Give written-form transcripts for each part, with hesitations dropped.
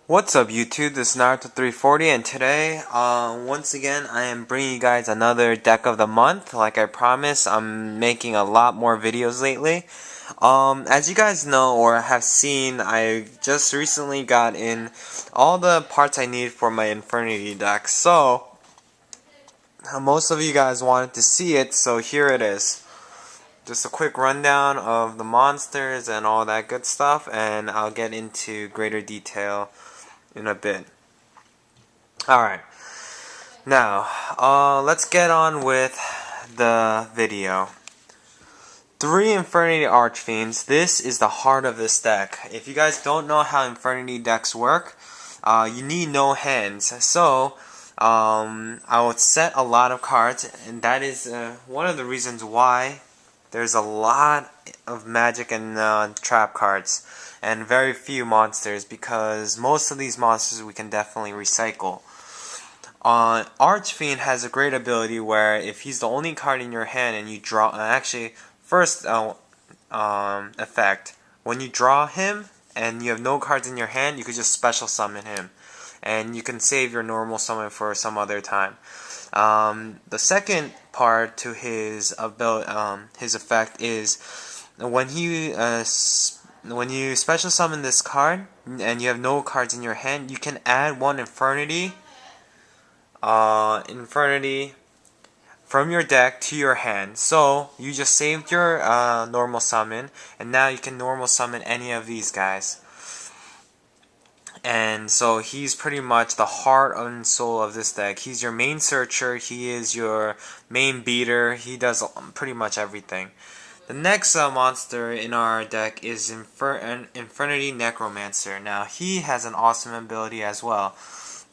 What's up YouTube, this is Naruto340 and today, once again, I am bringing you guys another deck of the month. Like I promised, I'm making a lot more videos lately. As you guys know or have seen, I just recently got in all the parts I need for my Infernity deck. So, most of you guys wanted to see it, so here it is. Just a quick rundown of the monsters and all that good stuff, and I'll get into greater detail in a bit. Alright, now, let's get on with the video. 3 Infernity Archfiends. This is the heart of this deck. If you guys don't know how Infernity decks work, you need no hands. So, I would set a lot of cards, and that is one of the reasons why there's a lot of magic and trap cards, and very few monsters, because most of these monsters we can definitely recycle. Archfiend has a great ability where if he's the only card in your hand and you draw, first effect, when you draw him and you have no cards in your hand, you could just special summon him, and you can save your normal summon for some other time. The second part to his effect is when you special summon this card and you have no cards in your hand, you can add one Infernity from your deck to your hand. So you just saved your normal summon, and now you can normal summon any of these guys. And so he's pretty much the heart and soul of this deck. He's your main searcher, he is your main beater, he does pretty much everything. The next monster in our deck is Infernity Necromancer. Now he has an awesome ability as well.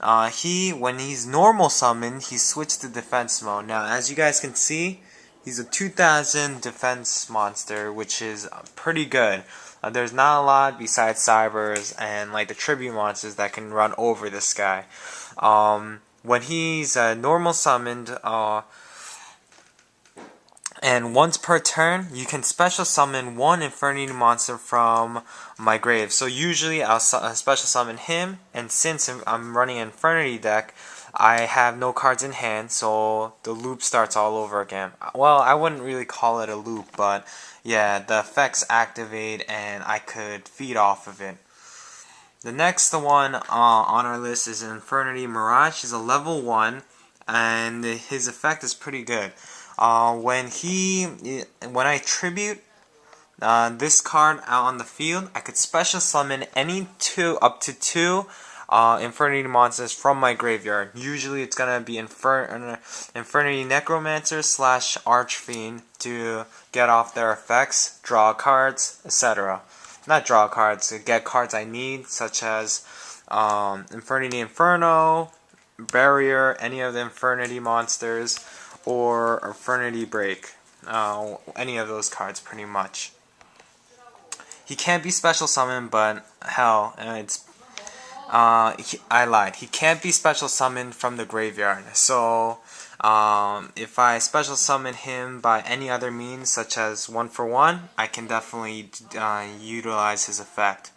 When he's normal summoned, he switched to defense mode. Now, as you guys can see, he's a 2000 defense monster, which is pretty good. There's not a lot besides Cybers and like the tribute monsters that can run over this guy. When he's normal summoned, and once per turn, you can special summon one Infernity monster from my grave. So usually I'll special summon him, and since I'm running an Infernity deck, I have no cards in hand, so the loop starts all over again. Well, I wouldn't really call it a loop, but yeah, the effects activate and I could feed off of it. The next one on our list is Infernity Mirage. He's a level 1, and his effect is pretty good. When I tribute this card out on the field, I could special summon up to two Infernity monsters from my graveyard. Usually it's gonna be Infernity Necromancer / Archfiend to get off their effects, draw cards, etc. Not draw cards, to get cards I need, such as Infernity Inferno, Barrier, any of the Infernity monsters, or Infernity Break. Any of those cards, pretty much. He can't be special summoned, but hell, I lied. He can't be special summoned from the graveyard. So, if I special summon him by any other means, such as 1-for-1, I can definitely utilize his effect.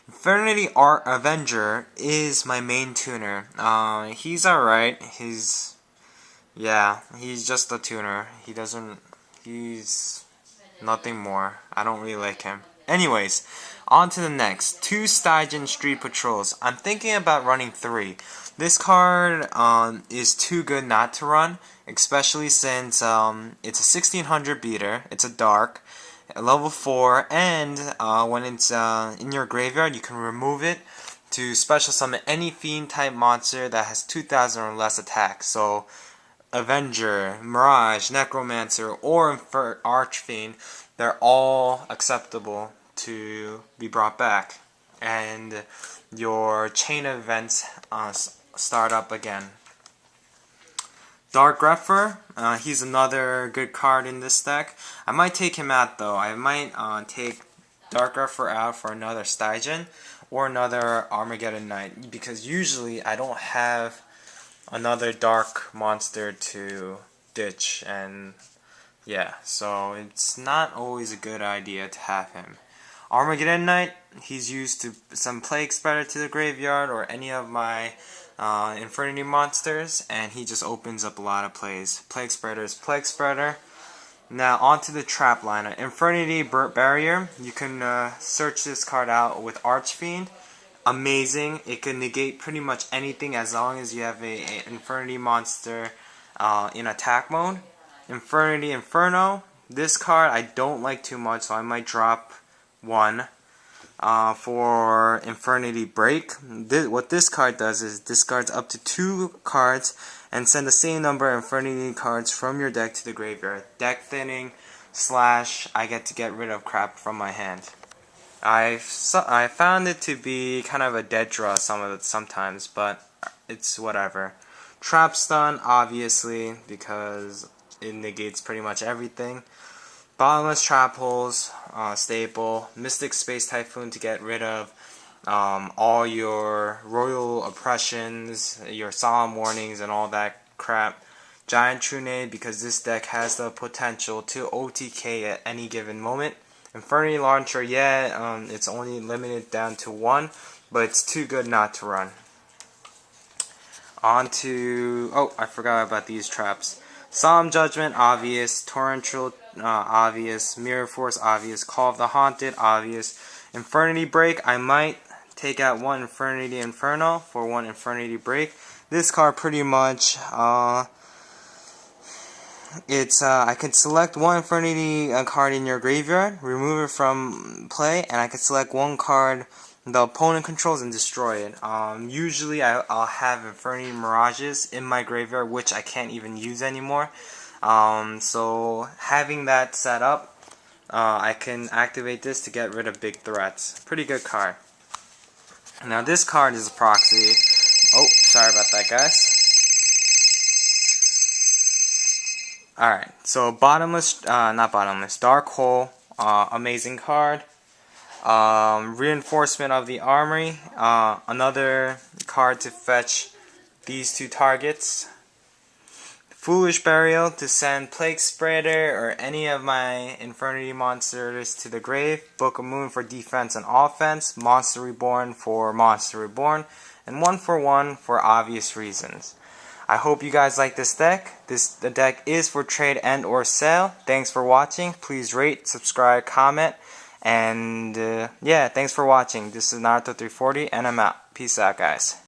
Infernity Avenger is my main tuner. He's alright. He's just a tuner. He's nothing more. I don't really like him. Anyways, on to the next. 2 Stygian Street Patrols. I'm thinking about running 3. This card is too good not to run, especially since it's a 1600 beater, it's a dark, level 4, and when it's in your graveyard, you can remove it to special summon any fiend type monster that has 2000 or less attack. So Avenger, Mirage, Necromancer, or Archfiend, they're all acceptable to be brought back, and your chain of events start up again. Dark Grepher, he's another good card in this deck. I might take him out though. I might take Dark Grepher out for another Stygian or another Armageddon Knight, because usually I don't have another dark monster to ditch, and yeah, so it's not always a good idea to have him. Armageddon Knight, he's used to some Plague Spreader to the graveyard or any of my Infernity monsters, and he just opens up a lot of plays. Plague Spreader is Plague Spreader. Now onto the trap liner. Infernity Barrier, you can search this card out with Archfiend. Amazing. It can negate pretty much anything as long as you have a Infernity monster in attack mode. Infernity Inferno. This card I don't like too much, so I might drop one. For Infernity Break, what this card does is discards up to 2 cards and send the same number of Infernity cards from your deck to the graveyard. Deck thinning / I get to get rid of crap from my hand. I found it to be kind of a dead draw sometimes, but it's whatever. Trap Stun, obviously, because it negates pretty much everything. Bottomless Trap Holes, staple. Mystic Space Typhoon to get rid of all your Royal Oppressions, your Solemn Warnings, and all that crap. Giant Trunade, because this deck has the potential to OTK at any given moment. Infernity Launcher, yeah, it's only limited down to 1, but it's too good not to run. On to, oh, I forgot about these traps. Solemn Judgment, obvious. Torrential, obvious. Mirror Force, obvious. Call of the Haunted, obvious. Infernity Break, I might take out one Infernity Inferno for one Infernity Break. This card pretty much, I can select one Infernity card in your graveyard, remove it from play, and I can select one card the opponent controls and destroy it. Usually I'll have Infernity Mirages in my graveyard, which I can't even use anymore. So having that set up, I can activate this to get rid of big threats. Pretty good card. Now this card is a proxy. Oh, sorry about that, guys. Alright, so not bottomless, Dark Hole, amazing card. Reinforcement of the Armory, another card to fetch these 2 targets. Foolish Burial to send Plague Spreader or any of my Infernity monsters to the grave. Book of Moon for defense and offense. Monster Reborn for Monster Reborn. And 1-for-1 for obvious reasons. I hope you guys like this deck. The deck is for trade and or sale. Thanks for watching. Please rate, subscribe, comment. And yeah, thanks for watching. This is Naruto 340 and I'm out. Peace out, guys.